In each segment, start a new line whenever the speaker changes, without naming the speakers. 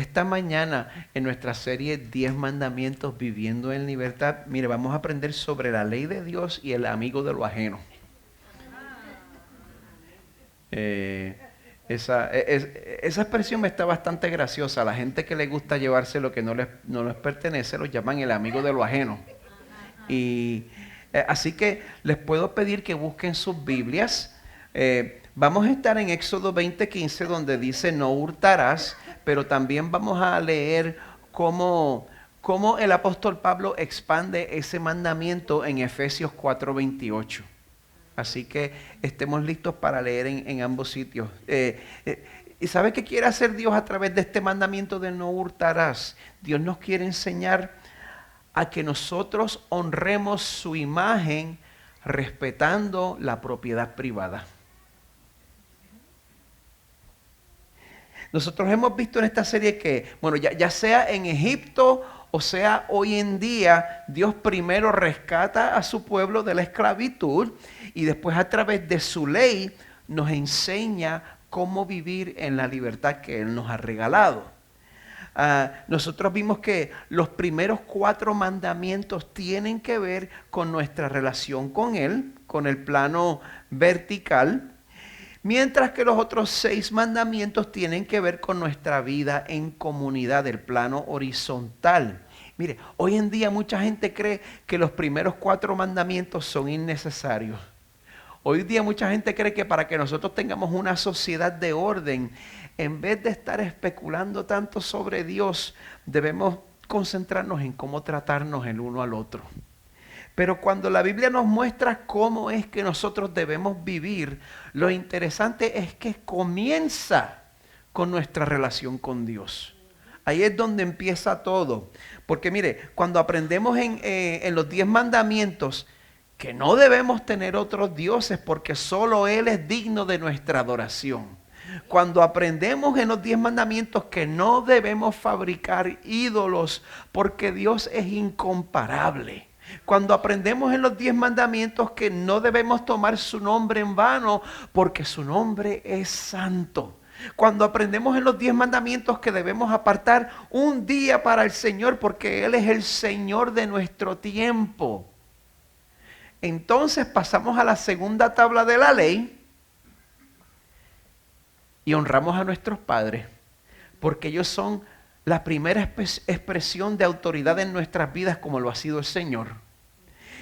Esta mañana en nuestra serie 10 mandamientos viviendo en libertad, mire, vamos a aprender sobre la ley de Dios y el amigo de lo ajeno. Esa expresión me está bastante graciosa. A la gente que le gusta llevarse lo que no les pertenece, lo llaman el amigo de lo ajeno. Y así que les puedo pedir que busquen sus Biblias. Vamos a estar en Éxodo 20:15 donde dice no hurtarás, pero también vamos a leer cómo el apóstol Pablo expande ese mandamiento en Efesios 4:28. Así que estemos listos para leer en ambos sitios. ¿Y sabe qué quiere hacer Dios a través de este mandamiento de no hurtarás? Dios nos quiere enseñar a que nosotros honremos su imagen respetando la propiedad privada. Nosotros hemos visto en esta serie que, bueno, ya sea en Egipto o sea hoy en día, Dios primero rescata a su pueblo de la esclavitud y después a través de su ley nos enseña cómo vivir en la libertad que Él nos ha regalado. Nosotros vimos que los primeros 4 mandamientos tienen que ver con nuestra relación con Él, con el plano vertical, mientras que los otros 6 mandamientos tienen que ver con nuestra vida en comunidad, el plano horizontal. Mire, hoy en día mucha gente cree que los primeros 4 mandamientos son innecesarios. Hoy día mucha gente cree que para que nosotros tengamos una sociedad de orden, en vez de estar especulando tanto sobre Dios, debemos concentrarnos en cómo tratarnos el uno al otro. Pero cuando la Biblia nos muestra cómo es que nosotros debemos vivir, lo interesante es que comienza con nuestra relación con Dios. Ahí es donde empieza todo. Porque mire, cuando aprendemos en los 10 mandamientos que no debemos tener otros dioses porque solo Él es digno de nuestra adoración. Cuando aprendemos en los 10 mandamientos que no debemos fabricar ídolos porque Dios es incomparable. Cuando aprendemos en los 10 mandamientos que no debemos tomar su nombre en vano porque su nombre es santo. Cuando aprendemos en los 10 mandamientos que debemos apartar un día para el Señor porque Él es el Señor de nuestro tiempo. Entonces pasamos a la segunda tabla de la ley y honramos a nuestros padres porque ellos son la primera expresión de autoridad en nuestras vidas como lo ha sido el Señor.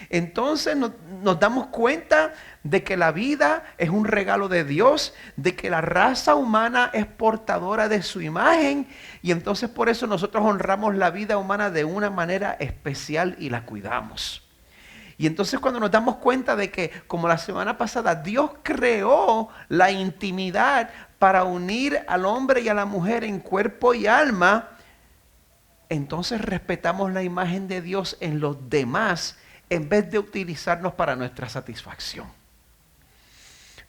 Entonces nos damos cuenta de que la vida es un regalo de Dios, de que la raza humana es portadora de su imagen y entonces por eso nosotros honramos la vida humana de una manera especial y la cuidamos. Y entonces cuando nos damos cuenta de que, como la semana pasada, Dios creó la intimidad para unir al hombre y a la mujer en cuerpo y alma, entonces respetamos la imagen de Dios en los demás en vez de utilizarnos para nuestra satisfacción.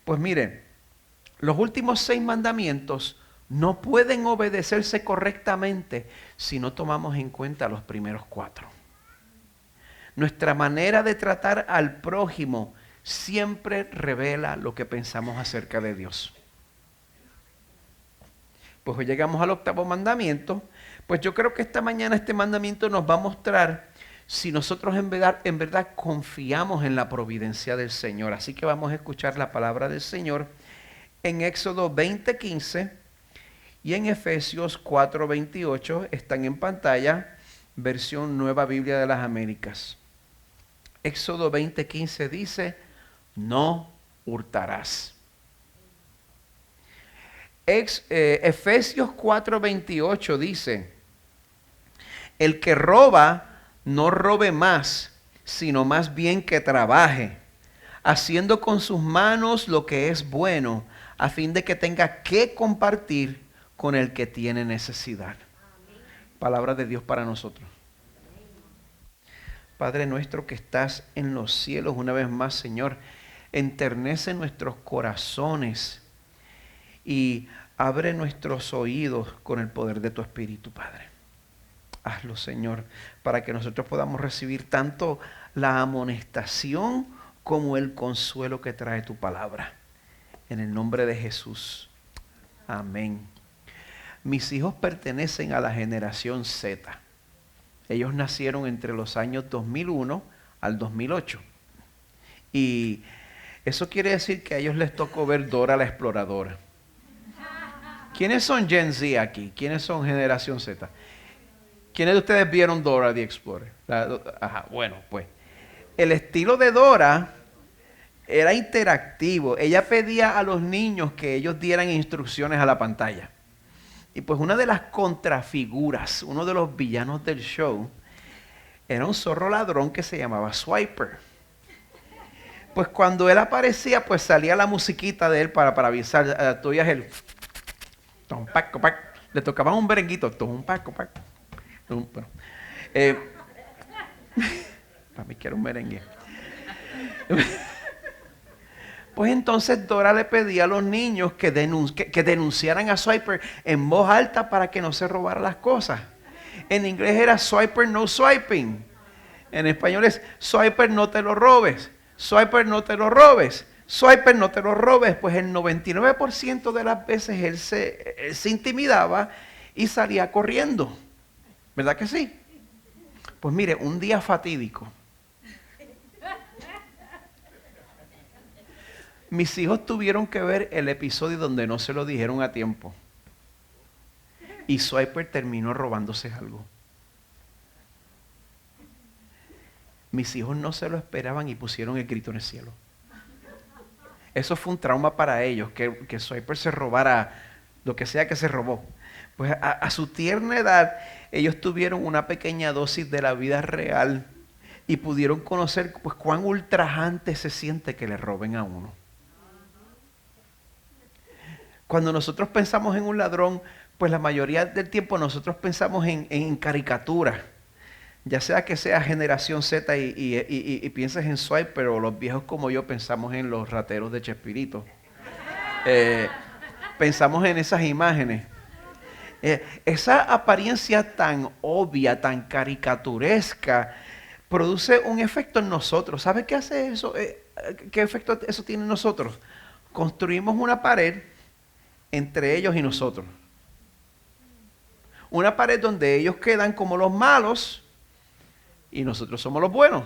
Pues miren, los últimos 6 mandamientos no pueden obedecerse correctamente si no tomamos en cuenta los primeros 4. Nuestra manera de tratar al prójimo siempre revela lo que pensamos acerca de Dios. Pues hoy llegamos al 8º mandamiento. Pues yo creo que esta mañana este mandamiento nos va a mostrar si nosotros en verdad confiamos en la providencia del Señor. Así que vamos a escuchar la palabra del Señor en Éxodo 20:15 y en Efesios 4:28. Están en pantalla, versión Nueva Biblia de las Américas. Éxodo 20:15 dice, no hurtarás. Efesios 4:28 dice, el que roba, no robe más, sino más bien que trabaje, haciendo con sus manos lo que es bueno, a fin de que tenga que compartir con el que tiene necesidad. Palabra de Dios para nosotros. Padre nuestro que estás en los cielos, una vez más, Señor, enternece nuestros corazones y abre nuestros oídos con el poder de tu Espíritu, Padre. Hazlo, Señor, para que nosotros podamos recibir tanto la amonestación como el consuelo que trae tu palabra. En el nombre de Jesús. Amén. mis hijos pertenecen a la generación Z. Ellos nacieron entre los años 2001 al 2008. Y eso quiere decir que a ellos les tocó ver Dora la Exploradora. ¿Quiénes son Gen Z aquí? ¿Quiénes son generación Z? ¿Quiénes de ustedes vieron Dora the Explorer? Ajá, bueno, pues el estilo de Dora era interactivo. Ella pedía a los niños que ellos dieran instrucciones a la pantalla. Y pues una de las contrafiguras, uno de los villanos del show, era un zorro ladrón que se llamaba Swiper. Pues cuando él aparecía, pues salía la musiquita de él para avisar. Tú oías el... Le tocaban un berenguito. Para mí que era un merengue. Pues entonces Dora le pedía a los niños que denunciaran a Swiper en voz alta para que no se robara las cosas. En inglés era Swiper no swiping. En español es Swiper no te lo robes. Swiper no te lo robes. Swiper no te lo robes. Pues el 99% de las veces él se intimidaba y salía corriendo. ¿Verdad que sí? Pues mire, un día fatídico. Mis hijos tuvieron que ver el episodio donde no se lo dijeron a tiempo. Y Swiper terminó robándose algo. Mis hijos no se lo esperaban y pusieron el grito en el cielo. Eso fue un trauma para ellos, que Swiper se robara lo que sea que se robó. Pues a su tierna edad, ellos tuvieron una pequeña dosis de la vida real y pudieron conocer pues cuán ultrajante se siente que le roben a uno. Cuando nosotros pensamos en un ladrón, pues la mayoría del tiempo nosotros pensamos en caricaturas. Ya sea que sea generación Z y pienses en Swipe, pero los viejos como yo pensamos en los rateros de Chespirito. Pensamos en esas imágenes. Esa apariencia tan obvia, tan caricaturesca, produce un efecto en nosotros. ¿Sabe qué hace eso? ¿Qué efecto eso tiene en nosotros? Construimos una pared entre ellos y nosotros. Una pared donde ellos quedan como los malos y nosotros somos los buenos.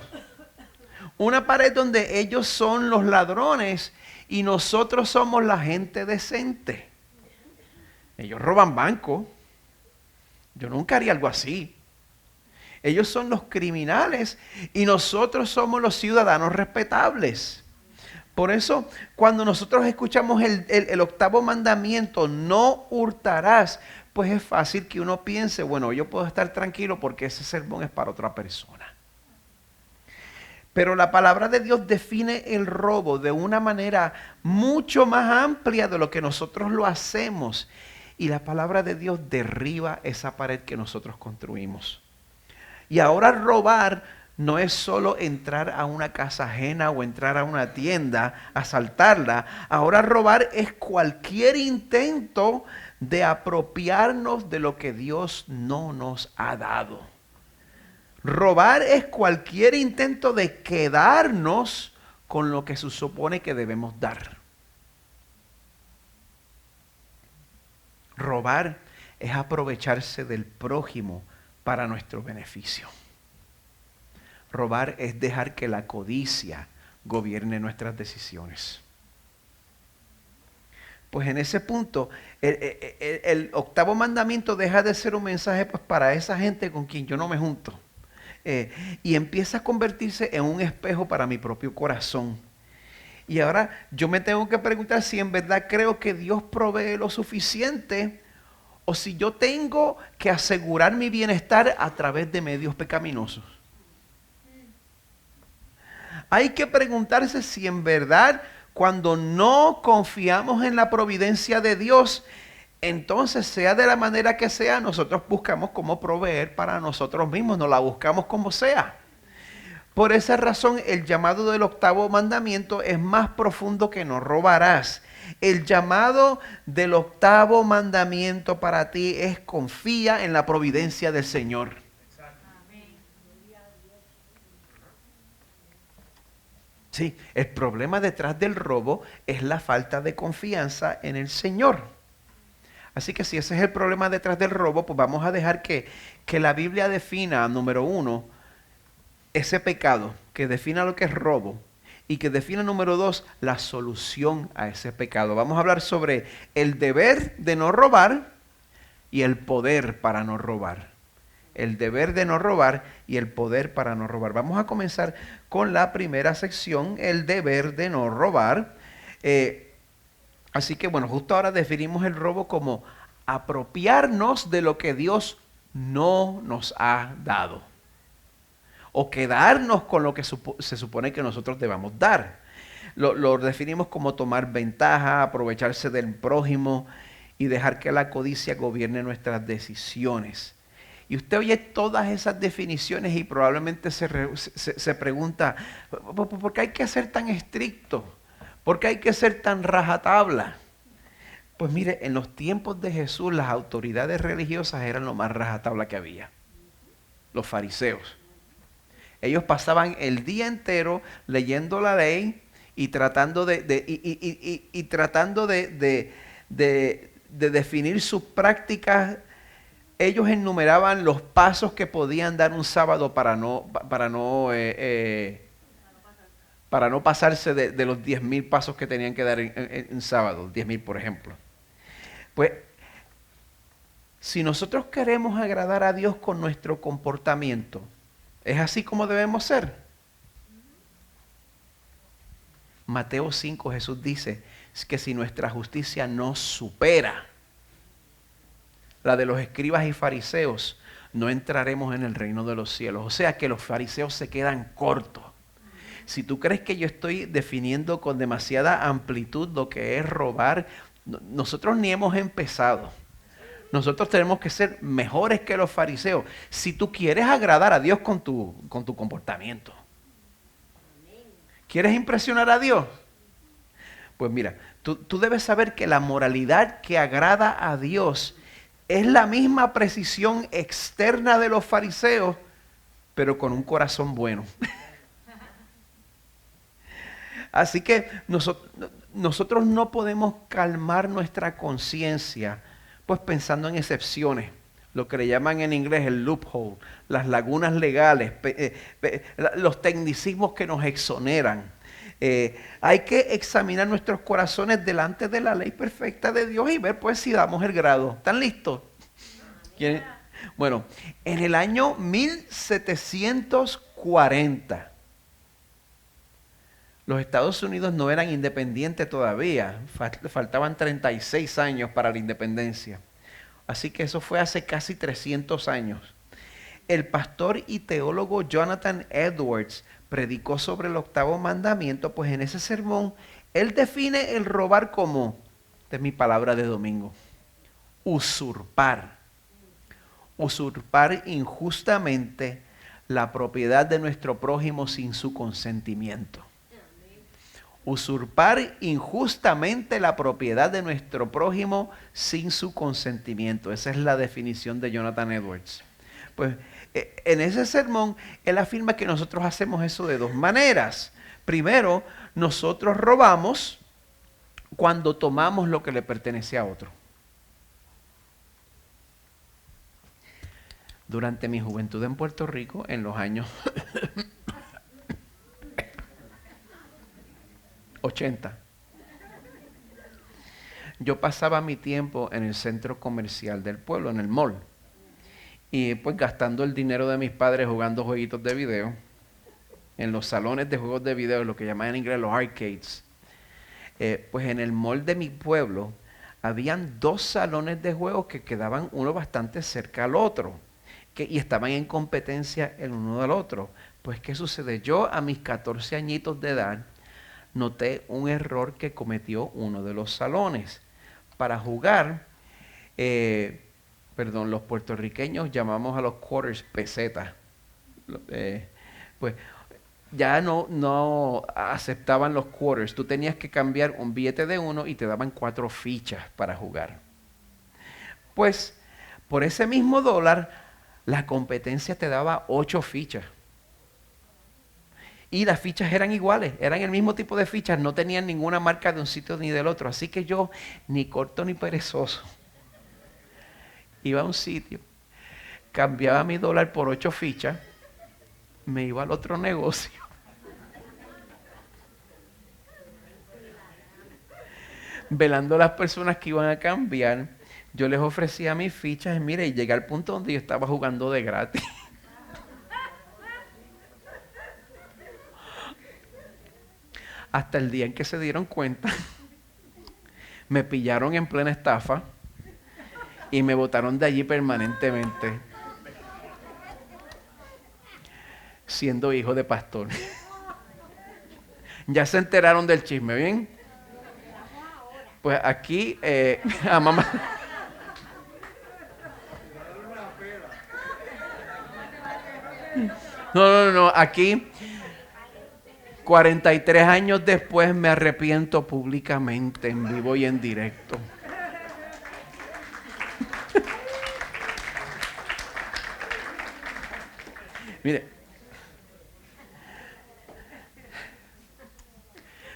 Una pared donde ellos son los ladrones y nosotros somos la gente decente. Ellos roban bancos. Yo nunca haría algo así. Ellos son los criminales y nosotros somos los ciudadanos respetables. Por eso, cuando nosotros escuchamos el octavo mandamiento, no hurtarás, pues es fácil que uno piense, bueno, yo puedo estar tranquilo porque ese sermón es para otra persona. Pero la palabra de Dios define el robo de una manera mucho más amplia de lo que nosotros lo hacemos. Y la palabra de Dios derriba esa pared que nosotros construimos. Y ahora robar no es solo entrar a una casa ajena o entrar a una tienda, asaltarla. Ahora robar es cualquier intento de apropiarnos de lo que Dios no nos ha dado. Robar es cualquier intento de quedarnos con lo que se supone que debemos dar. Robar es aprovecharse del prójimo para nuestro beneficio. Robar es dejar que la codicia gobierne nuestras decisiones. Pues en ese punto, el octavo mandamiento deja de ser un mensaje pues, para esa gente con quien yo no me junto. Y empieza a convertirse en un espejo para mi propio corazón. Y ahora yo me tengo que preguntar si en verdad creo que Dios provee lo suficiente o si yo tengo que asegurar mi bienestar a través de medios pecaminosos. Hay que preguntarse si en verdad cuando no confiamos en la providencia de Dios, entonces sea de la manera que sea, nosotros buscamos cómo proveer para nosotros mismos, nos la buscamos como sea. Por esa razón el llamado del octavo mandamiento es más profundo que no robarás. El llamado del octavo mandamiento para ti es confía en la providencia del Señor. Sí, el problema detrás del robo es la falta de confianza en el Señor. Así que si ese es el problema detrás del robo, pues vamos a dejar que la Biblia defina, número uno, ese pecado, que defina lo que es robo y que defina, número dos, la solución a ese pecado. Vamos a hablar sobre el deber de no robar y el poder para no robar. El deber de no robar y el poder para no robar. Vamos a comenzar con la primera sección, el deber de no robar. Así que bueno, justo ahora definimos el robo como apropiarnos de lo que Dios no nos ha dado. O quedarnos con lo que se supone que nosotros debamos dar. Lo definimos como tomar ventaja, aprovecharse del prójimo y dejar que la codicia gobierne nuestras decisiones. Y usted oye todas esas definiciones y probablemente se pregunta, ¿por qué hay que ser tan estricto? ¿Por qué hay que ser tan rajatabla? Pues mire, en los tiempos de Jesús las autoridades religiosas eran lo más rajatabla que había. Los fariseos. Ellos pasaban el día entero leyendo la ley y tratando de definir sus prácticas. Ellos enumeraban los pasos que podían dar un sábado para no pasarse de los 10,000 pasos que tenían que dar en sábado, 10,000 por ejemplo. Pues, si nosotros queremos agradar a Dios con nuestro comportamiento, ¿es así como debemos ser? Mateo 5, Jesús dice que si nuestra justicia no supera la de los escribas y fariseos, no entraremos en el reino de los cielos. O sea que los fariseos se quedan cortos. Si tú crees que yo estoy definiendo con demasiada amplitud lo que es robar, nosotros ni hemos empezado. Nosotros tenemos que ser mejores que los fariseos. Si tú quieres agradar a Dios con tu comportamiento. ¿Quieres impresionar a Dios? Pues mira, tú debes saber que la moralidad que agrada a Dios es la misma precisión externa de los fariseos, pero con un corazón bueno. Así que nosotros no podemos calmar nuestra conciencia, pues pensando en excepciones, lo que le llaman en inglés el loophole, las lagunas legales, los tecnicismos que nos exoneran. Hay que examinar nuestros corazones delante de la ley perfecta de Dios y ver pues si damos el grado. ¿Están listos? Bueno, en el año 1740, los Estados Unidos no eran independientes todavía, faltaban 36 años para la independencia. Así que eso fue hace casi 300 años. El pastor y teólogo Jonathan Edwards predicó sobre el octavo mandamiento, pues en ese sermón él define el robar como, esta es mi palabra de domingo, usurpar. Usurpar injustamente la propiedad de nuestro prójimo sin su consentimiento. Usurpar injustamente la propiedad de nuestro prójimo sin su consentimiento. Esa es la definición de Jonathan Edwards. Pues en ese sermón, él afirma que nosotros hacemos eso de dos maneras. Primero, nosotros robamos cuando tomamos lo que le pertenece a otro. Durante mi juventud en Puerto Rico, en los años 80, yo pasaba mi tiempo en el centro comercial del pueblo, en el mall. Y pues gastando el dinero de mis padres jugando jueguitos de video, en los salones de juegos de video, lo que llaman en inglés los arcades. Pues en el mall de mi pueblo, habían 2 salones de juegos que quedaban uno bastante cerca al otro. Y estaban en competencia el uno del otro. Pues ¿qué sucede? Yo a mis 14 añitos de edad, noté un error que cometió uno de los salones. Para jugar, los puertorriqueños llamamos a los quarters pesetas. Pues ya no aceptaban los quarters. Tú tenías que cambiar un billete de 1 y te daban 4 fichas para jugar. Pues por ese mismo dólar, la competencia te daba 8 fichas. Y las fichas eran iguales, eran el mismo tipo de fichas, no tenían ninguna marca de un sitio ni del otro. Así que yo, ni corto ni perezoso, Iba a un sitio, cambiaba mi dólar por 8 fichas, me iba al otro negocio. Velando a las personas que iban a cambiar, yo les ofrecía mis fichas y mire, y llegué al punto donde yo estaba jugando de gratis. Hasta el día en que se dieron cuenta, me pillaron en plena estafa y me botaron de allí permanentemente, siendo hijo de pastor. Ya se enteraron del chisme, ¿bien? Pues aquí, a mamá. No, aquí 43 años después me arrepiento públicamente, en vivo y en directo. Mire,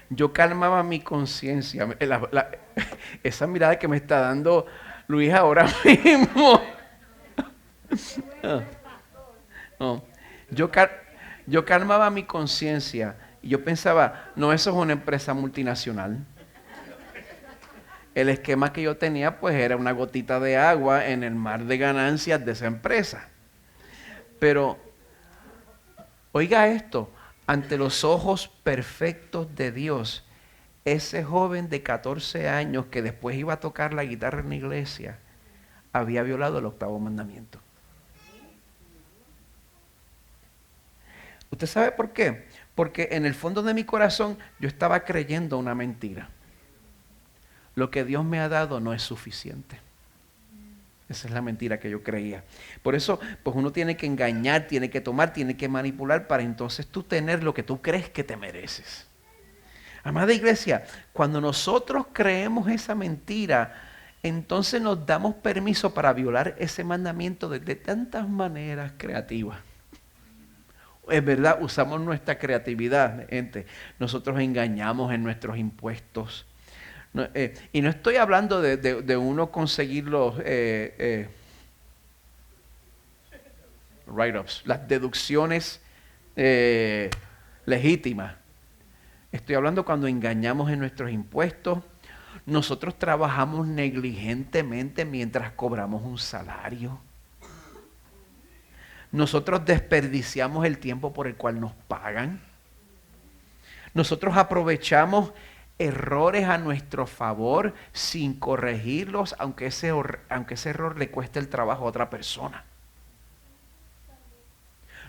yo calmaba mi conciencia. Esa mirada que me está dando Luis ahora mismo. No, yo calmaba mi conciencia y yo pensaba, no, eso es una empresa multinacional. El esquema que yo tenía pues era una gotita de agua en el mar de ganancias de esa empresa. Pero, oiga esto, ante los ojos perfectos de Dios, ese joven de 14 años que después iba a tocar la guitarra en la iglesia, había violado el 8º mandamiento. ¿Usted sabe por qué? Porque en el fondo de mi corazón yo estaba creyendo una mentira. Lo que Dios me ha dado no es suficiente. Esa es la mentira que yo creía. Por eso, pues uno tiene que engañar, tiene que tomar, tiene que manipular para entonces tú tener lo que tú crees que te mereces. Amada iglesia, cuando nosotros creemos esa mentira, entonces nos damos permiso para violar ese mandamiento de tantas maneras creativas. Es verdad, usamos nuestra creatividad, gente. Nosotros engañamos en nuestros impuestos. Y no estoy hablando de uno conseguir los write-ups, las deducciones legítimas. Estoy hablando cuando engañamos en nuestros impuestos. Nosotros trabajamos negligentemente mientras cobramos un salario. Nosotros desperdiciamos el tiempo por el cual nos pagan. Nosotros aprovechamos errores a nuestro favor sin corregirlos, aunque ese error le cueste el trabajo a otra persona.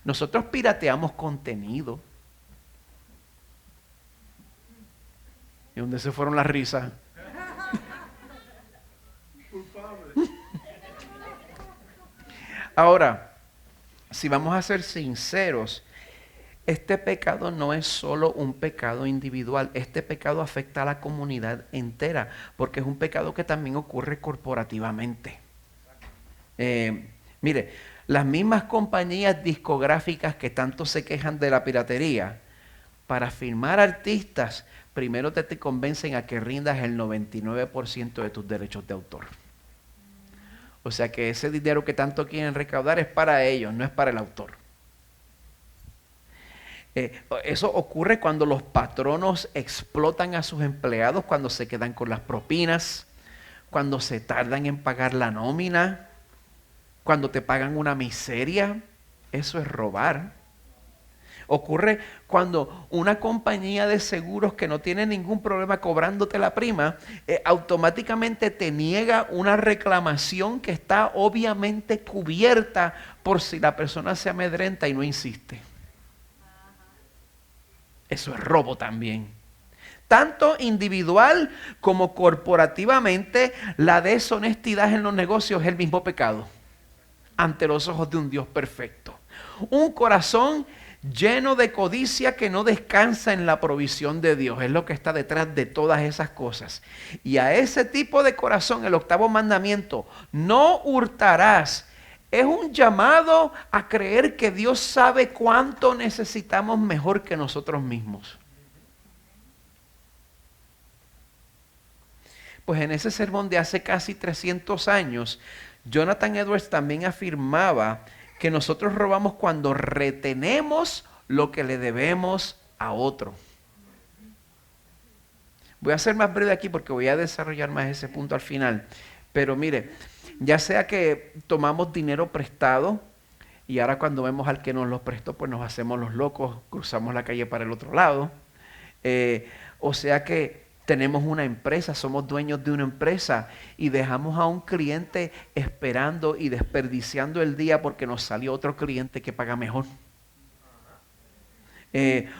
Nosotros pirateamos contenido. ¿Y dónde se fueron las risas? Ahora, si vamos a ser sinceros, este pecado no es solo un pecado individual, este pecado afecta a la comunidad entera, porque es un pecado que también ocurre corporativamente. Mire, las mismas compañías discográficas que tanto se quejan de la piratería, para firmar artistas, primero te convencen a que rindas el 99% de tus derechos de autor. O sea que ese dinero que tanto quieren recaudar es para ellos, no es para el autor. Eso ocurre cuando los patronos explotan a sus empleados, cuando se quedan con las propinas, cuando se tardan en pagar la nómina, cuando te pagan una miseria. Eso es robar. Ocurre cuando una compañía de seguros que no tiene ningún problema cobrándote la prima, automáticamente te niega una reclamación que está obviamente cubierta por si la persona se amedrenta y no insiste. Eso es robo también. Tanto individual como corporativamente, la deshonestidad en los negocios es el mismo pecado ante los ojos de un Dios perfecto. Un corazón lleno de codicia que no descansa en la provisión de Dios. Es lo que está detrás de todas esas cosas. Y a ese tipo de corazón, el 8º mandamiento, no hurtarás, es un llamado a creer que Dios sabe cuánto necesitamos mejor que nosotros mismos. Pues en ese sermón de hace casi 300 años, Jonathan Edwards también afirmaba que nosotros robamos cuando retenemos lo que le debemos a otro. Voy a ser más breve aquí porque voy a desarrollar más ese punto al final. Pero mire, ya sea que tomamos dinero prestado y ahora cuando vemos al que nos lo prestó, pues nos hacemos los locos, cruzamos la calle para el otro lado. O sea que tenemos una empresa, somos dueños de una empresa y dejamos a un cliente esperando y desperdiciando el día porque nos salió otro cliente que paga mejor.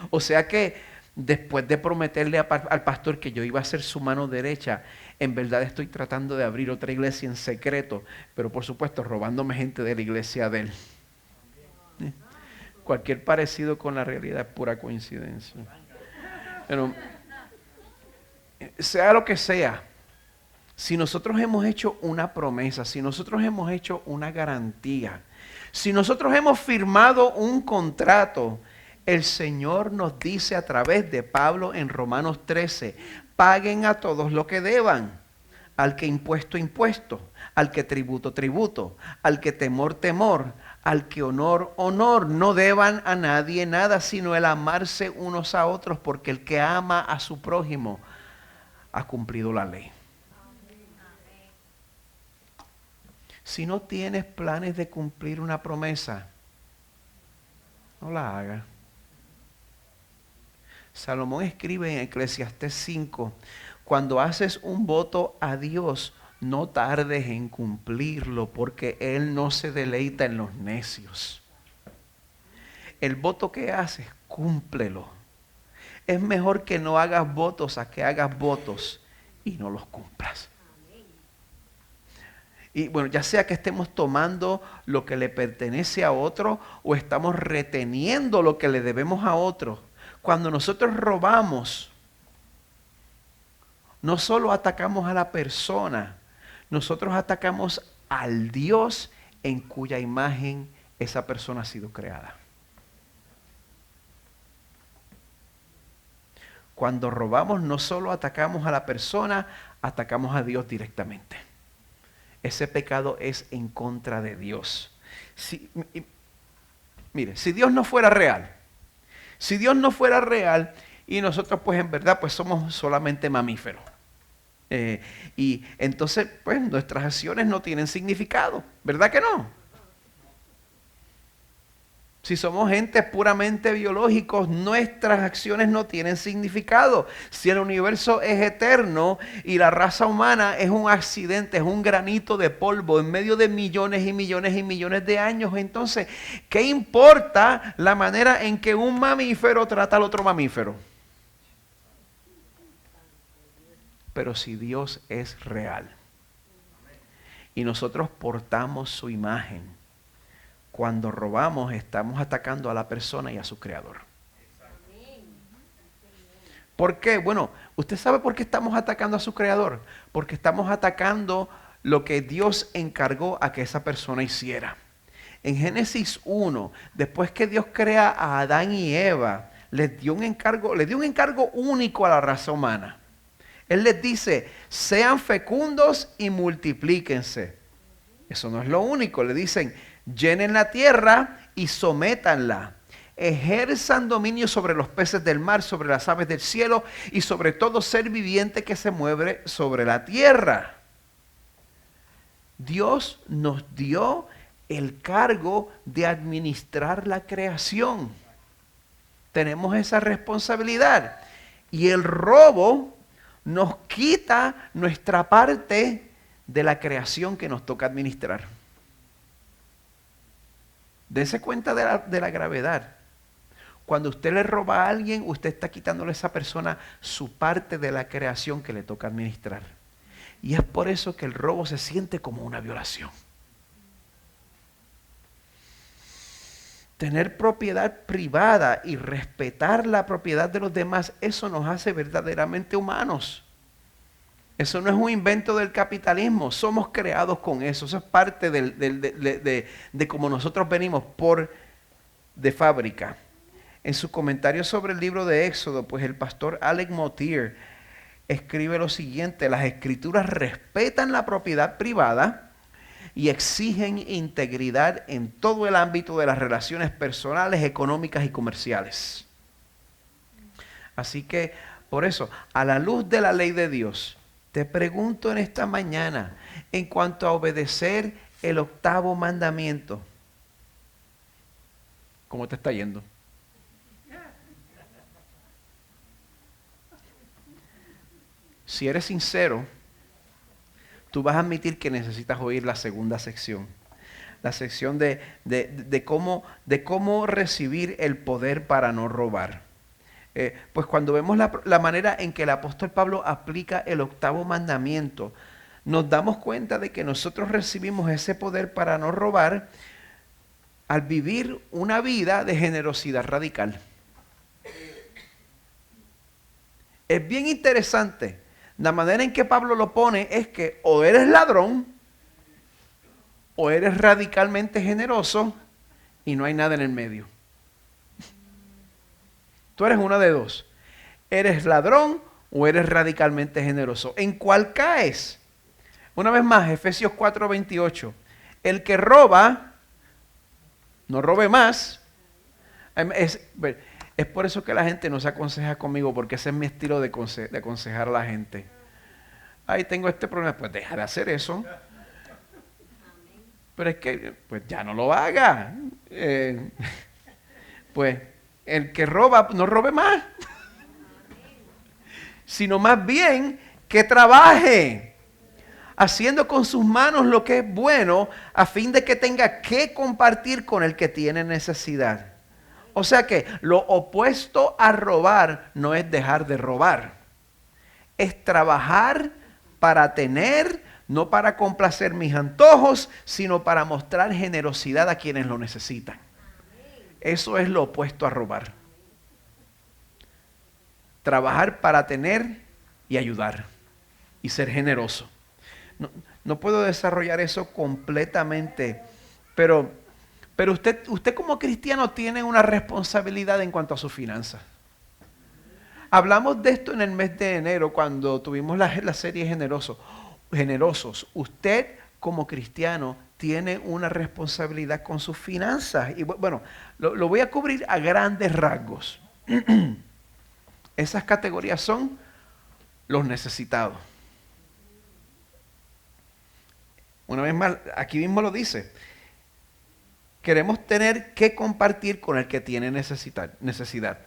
O sea que después de prometerle al pastor que yo iba a ser su mano derecha, en verdad estoy tratando de abrir otra iglesia en secreto, pero por supuesto robándome gente de la iglesia de él. Cualquier parecido con la realidad es pura coincidencia. Pero, sea lo que sea, si nosotros hemos hecho una promesa, si nosotros hemos hecho una garantía, si nosotros hemos firmado un contrato, el Señor nos dice a través de Pablo en Romanos 13, paguen a todos lo que deban, al que impuesto, impuesto, al que tributo, tributo, al que temor, temor, al que honor, honor. No deban a nadie nada, sino el amarse unos a otros, porque el que ama a su prójimo ha cumplido la ley. Si no tienes planes de cumplir una promesa, no la hagas. Salomón escribe en Eclesiastés 5, cuando haces un voto a Dios, no tardes en cumplirlo, porque Él no se deleita en los necios. El voto que haces, cúmplelo. Es mejor que no hagas votos a que hagas votos y no los cumplas. Y bueno, ya sea que estemos tomando lo que le pertenece a otro o estamos reteniendo lo que le debemos a otro. Cuando nosotros robamos, no solo atacamos a la persona, nosotros atacamos al Dios en cuya imagen esa persona ha sido creada. Cuando robamos, no solo atacamos a la persona, atacamos a Dios directamente. Ese pecado es en contra de Dios. Mire, si Dios no fuera real, y nosotros pues en verdad pues somos solamente mamíferos. Y entonces pues nuestras acciones no tienen significado, ¿verdad que no? Si somos entes puramente biológicos, nuestras acciones no tienen significado. Si el universo es eterno y la raza humana es un accidente, es un granito de polvo en medio de millones y millones y millones de años, entonces, ¿qué importa la manera en que un mamífero trata al otro mamífero? Pero si Dios es real y nosotros portamos su imagen, cuando robamos, estamos atacando a la persona y a su creador. ¿Por qué? Bueno, ¿usted sabe por qué estamos atacando a su creador? Porque estamos atacando lo que Dios encargó a que esa persona hiciera. En Génesis 1, después que Dios crea a Adán y Eva, les dio un encargo único a la raza humana. Él les dice, sean fecundos y multiplíquense. Eso no es lo único, le dicen, llenen la tierra y sométanla. Ejerzan dominio sobre los peces del mar, sobre las aves del cielo y sobre todo ser viviente que se mueve sobre la tierra. Dios nos dio el cargo de administrar la creación. Tenemos esa responsabilidad. Y el robo nos quita nuestra parte de la creación que nos toca administrar. Dense cuenta de la gravedad. Cuando usted le roba a alguien, usted está quitándole a esa persona su parte de la creación que le toca administrar. Y es por eso que el robo se siente como una violación. Tener propiedad privada y respetar la propiedad de los demás, eso nos hace verdaderamente humanos. Eso no es un invento del capitalismo, somos creados con eso. Eso es parte de cómo nosotros venimos de fábrica. En su comentario sobre el libro de Éxodo, pues el pastor Alec Motyer escribe lo siguiente: las escrituras respetan la propiedad privada y exigen integridad en todo el ámbito de las relaciones personales, económicas y comerciales. Así que, por eso, a la luz de la ley de Dios, te pregunto en esta mañana, en cuanto a obedecer el 8º mandamiento, ¿cómo te está yendo? Si eres sincero, tú vas a admitir que necesitas oír la segunda sección. La sección de cómo recibir el poder para no robar. Pues cuando vemos la manera en que el apóstol Pablo aplica el 8º mandamiento, nos damos cuenta de que nosotros recibimos ese poder para no robar al vivir una vida de generosidad radical. Es bien interesante. La manera en que Pablo lo pone es que o eres ladrón o eres radicalmente generoso y no hay nada en el medio. Tú eres una de dos. ¿Eres ladrón o eres radicalmente generoso? ¿En cuál caes? Una vez más, Efesios 4:28. El que roba, no robe más. Es por eso que la gente no se aconseja conmigo, porque ese es mi estilo de aconsejar a la gente. Ahí tengo este problema, pues deja de hacer eso. Pero es que, pues ya no lo haga. Pues el que roba, no robe más. Sino más bien que trabaje, haciendo con sus manos lo que es bueno, a fin de que tenga que compartir con el que tiene necesidad. O sea que lo opuesto a robar no es dejar de robar. Es trabajar para tener, no para complacer mis antojos, sino para mostrar generosidad a quienes lo necesitan. Eso es lo opuesto a robar. Trabajar para tener y ayudar y ser generoso. No puedo desarrollar eso completamente, pero usted como cristiano tiene una responsabilidad en cuanto a sus finanzas. Hablamos de esto en el mes de enero cuando tuvimos la serie Generosos. Usted como cristiano tiene una responsabilidad con sus finanzas. Y bueno, lo voy a cubrir a grandes rasgos. Esas categorías son los necesitados. Una vez más, aquí mismo lo dice. Queremos tener que compartir con el que tiene necesidad.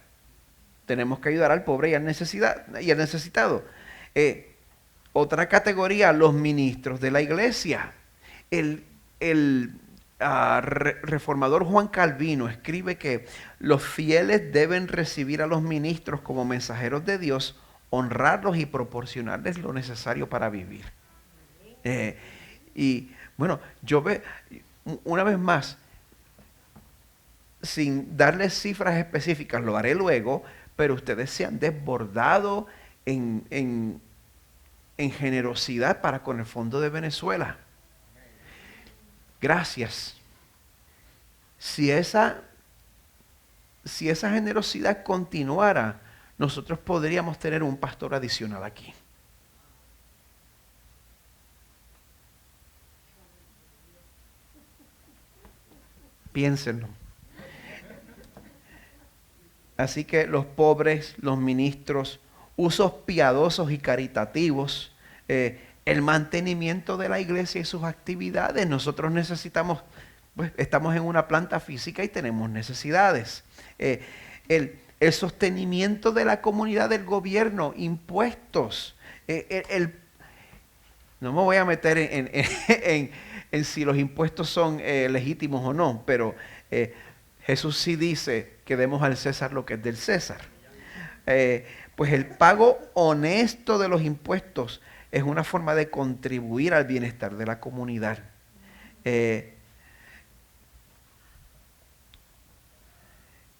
Tenemos que ayudar al pobre y al necesitado. Otra categoría, los ministros de la iglesia. El reformador Juan Calvino escribe que los fieles deben recibir a los ministros como mensajeros de Dios, honrarlos y proporcionarles lo necesario para vivir. Y bueno, una vez más, sin darles cifras específicas, lo haré luego, pero ustedes se han desbordado en generosidad para con el Fondo de Venezuela. Gracias. Si esa generosidad continuara, nosotros podríamos tener un pastor adicional aquí. Piénsenlo. Así que los pobres, los ministros, usos piadosos y caritativos, el mantenimiento de la iglesia y sus actividades. Nosotros necesitamos, pues, estamos en una planta física y tenemos necesidades. El sostenimiento de la comunidad, del gobierno, impuestos. No me voy a meter en si los impuestos son legítimos o no, pero Jesús sí dice que demos al César lo que es del César. Pues el pago honesto de los impuestos es una forma de contribuir al bienestar de la comunidad.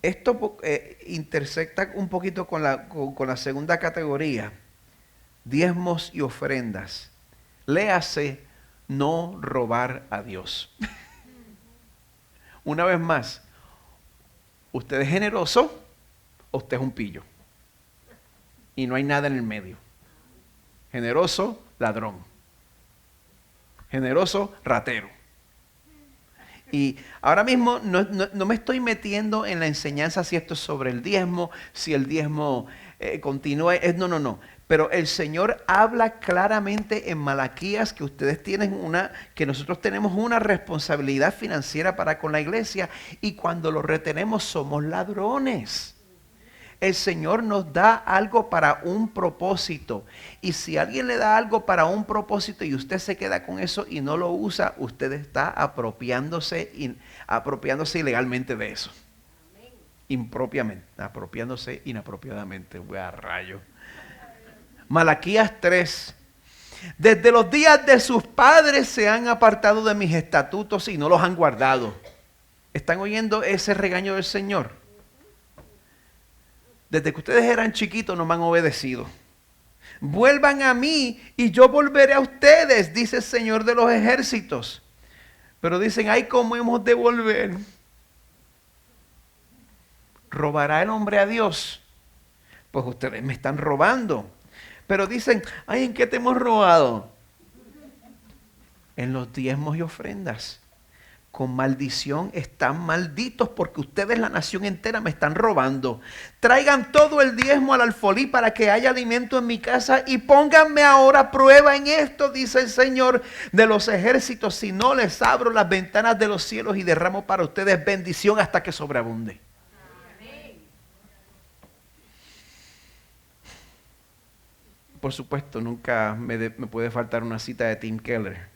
Esto intersecta un poquito con la segunda categoría, diezmos y ofrendas. Léase, no robar a Dios. Una vez más, ¿usted es generoso o usted es un pillo? Y no hay nada en el medio. Generoso, ladrón. Generoso, ratero. Y ahora mismo no me estoy metiendo en la enseñanza si esto es sobre el diezmo, si el diezmo continúa. No. Pero el Señor habla claramente en Malaquías que que nosotros tenemos una responsabilidad financiera para con la iglesia y cuando lo retenemos somos ladrones. El Señor nos da algo para un propósito. Y si alguien le da algo para un propósito y usted se queda con eso y no lo usa, usted está apropiándose ilegalmente de eso. Impropiamente, apropiándose inapropiadamente. Voy a rayo. Malaquías 3. Desde los días de sus padres se han apartado de mis estatutos y no los han guardado. ¿Están oyendo ese regaño del Señor? Desde que ustedes eran chiquitos no me han obedecido. Vuelvan a mí y yo volveré a ustedes, dice el Señor de los ejércitos. Pero dicen, ay, ¿cómo hemos de volver? ¿Robará el hombre a Dios? Pues ustedes me están robando. Pero dicen, ay, ¿en qué te hemos robado? En los diezmos y ofrendas. Con maldición están malditos porque ustedes, la nación entera, me están robando. Traigan todo el diezmo al alfolí para que haya alimento en mi casa y pónganme ahora prueba en esto, dice el Señor de los ejércitos. Si no, les abro las ventanas de los cielos y derramo para ustedes bendición hasta que sobreabunde. Por supuesto, nunca me puede faltar una cita de Tim Keller.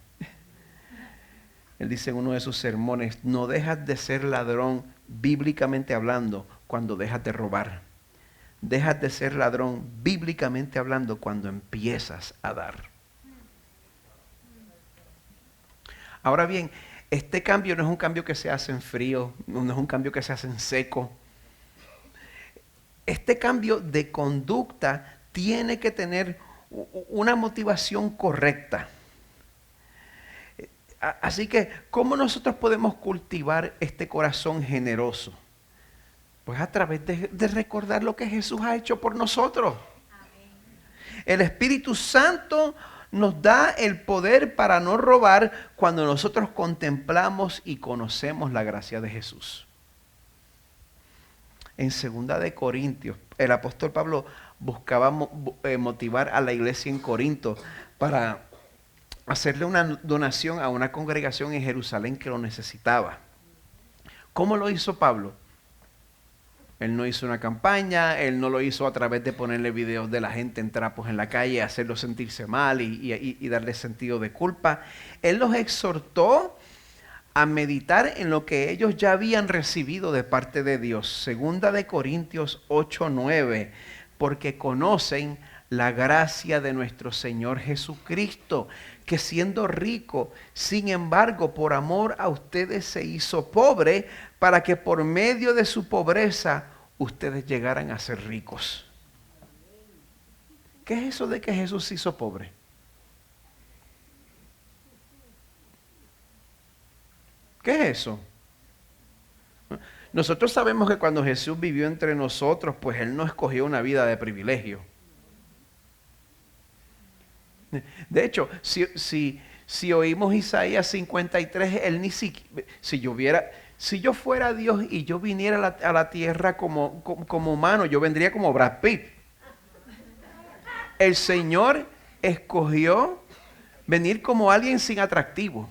Él dice en uno de sus sermones, no dejas de ser ladrón bíblicamente hablando cuando dejas de robar. Dejas de ser ladrón bíblicamente hablando cuando empiezas a dar. Ahora bien, este cambio no es un cambio que se hace en frío, no es un cambio que se hace en seco. Este cambio de conducta tiene que tener una motivación correcta. Así que, ¿cómo nosotros podemos cultivar este corazón generoso? Pues a través de recordar lo que Jesús ha hecho por nosotros. Amén. El Espíritu Santo nos da el poder para no robar cuando nosotros contemplamos y conocemos la gracia de Jesús. En 2 de Corintios, el apóstol Pablo buscaba motivar a la iglesia en Corinto para hacerle una donación a una congregación en Jerusalén que lo necesitaba. ¿Cómo lo hizo Pablo? Él no hizo una campaña, él no lo hizo a través de ponerle videos de la gente en trapos en la calle, hacerlos sentirse mal y darle sentido de culpa. Él los exhortó a meditar en lo que ellos ya habían recibido de parte de Dios. 2 de Corintios 8:9, porque conocen la gracia de nuestro Señor Jesucristo, que siendo rico, sin embargo, por amor a ustedes se hizo pobre, para que por medio de su pobreza ustedes llegaran a ser ricos. ¿Qué es eso de que Jesús se hizo pobre? ¿Qué es eso? Nosotros sabemos que cuando Jesús vivió entre nosotros, pues Él no escogió una vida de privilegio. De hecho, si oímos Isaías 53, Él ni siquiera, si yo fuera Dios y yo viniera a la tierra como humano, yo vendría como Brad Pitt. El Señor escogió venir como alguien sin atractivo,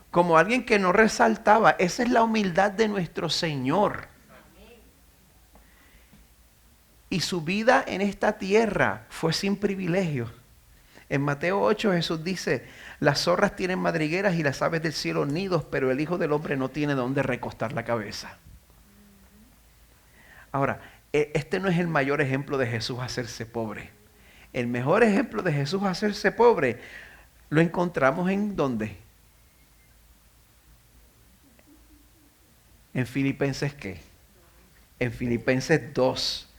como alguien que no resaltaba. Esa es la humildad de nuestro Señor. Y su vida en esta tierra fue sin privilegios. En Mateo 8 Jesús dice, las zorras tienen madrigueras y las aves del cielo nidos, pero el Hijo del Hombre no tiene dónde recostar la cabeza. Ahora, este no es el mayor ejemplo de Jesús hacerse pobre. El mejor ejemplo de Jesús hacerse pobre lo encontramos en ¿dónde? En Filipenses ¿qué? En Filipenses 2.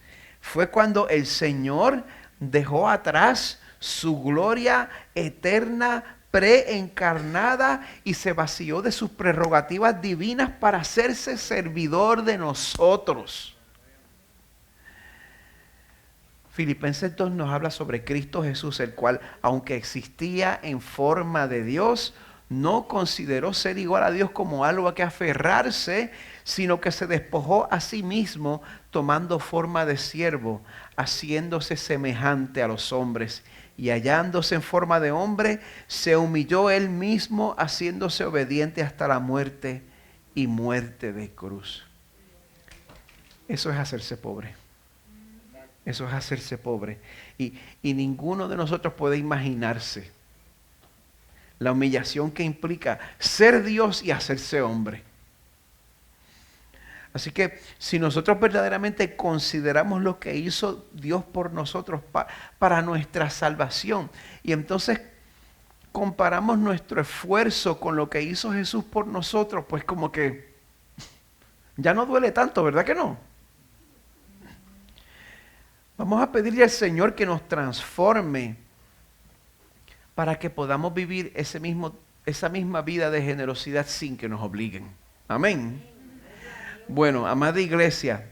Fue cuando el Señor dejó atrás su gloria eterna, preencarnada, y se vació de sus prerrogativas divinas para hacerse servidor de nosotros. Filipenses 2 nos habla sobre Cristo Jesús, el cual, aunque existía en forma de Dios, no consideró ser igual a Dios como algo a que aferrarse, sino que se despojó a sí mismo, tomando forma de siervo, haciéndose semejante a los hombres, y hallándose en forma de hombre, se humilló él mismo, haciéndose obediente hasta la muerte y muerte de cruz. Eso es hacerse pobre. Eso es hacerse pobre. Y ninguno de nosotros puede imaginarse la humillación que implica ser Dios y hacerse hombre. Así que si nosotros verdaderamente consideramos lo que hizo Dios por nosotros para nuestra salvación, y entonces comparamos nuestro esfuerzo con lo que hizo Jesús por nosotros, pues como que ya no duele tanto, ¿verdad que no? Vamos a pedirle al Señor que nos transforme para que podamos vivir esa misma vida de generosidad sin que nos obliguen. Amén. Bueno, amada iglesia,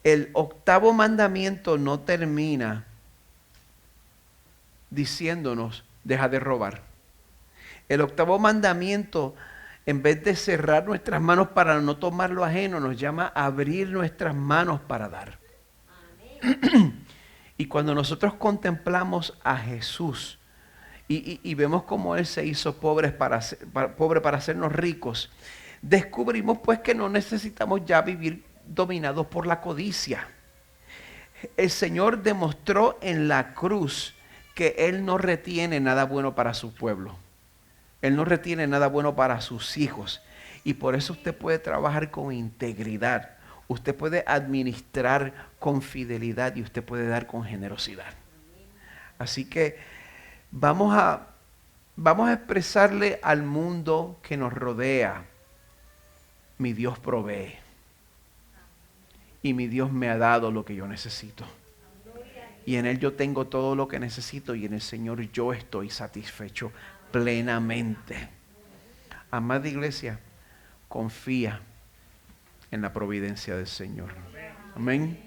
el 8º mandamiento no termina diciéndonos, deja de robar. El 8º mandamiento, en vez de cerrar nuestras manos para no tomar lo ajeno, nos llama a abrir nuestras manos para dar. Y cuando nosotros contemplamos a Jesús y vemos cómo Él se hizo pobre para hacernos ricos, descubrimos pues que no necesitamos ya vivir dominados por la codicia. El Señor demostró en la cruz que Él no retiene nada bueno para su pueblo. Él no retiene nada bueno para sus hijos. Y por eso usted puede trabajar con integridad. Usted puede administrar con fidelidad y usted puede dar con generosidad. Así que vamos a expresarle al mundo que nos rodea: mi Dios provee. Y mi Dios me ha dado lo que yo necesito. Y en Él yo tengo todo lo que necesito y en el Señor yo estoy satisfecho plenamente. Amada iglesia, confía en la providencia del Señor. Amén.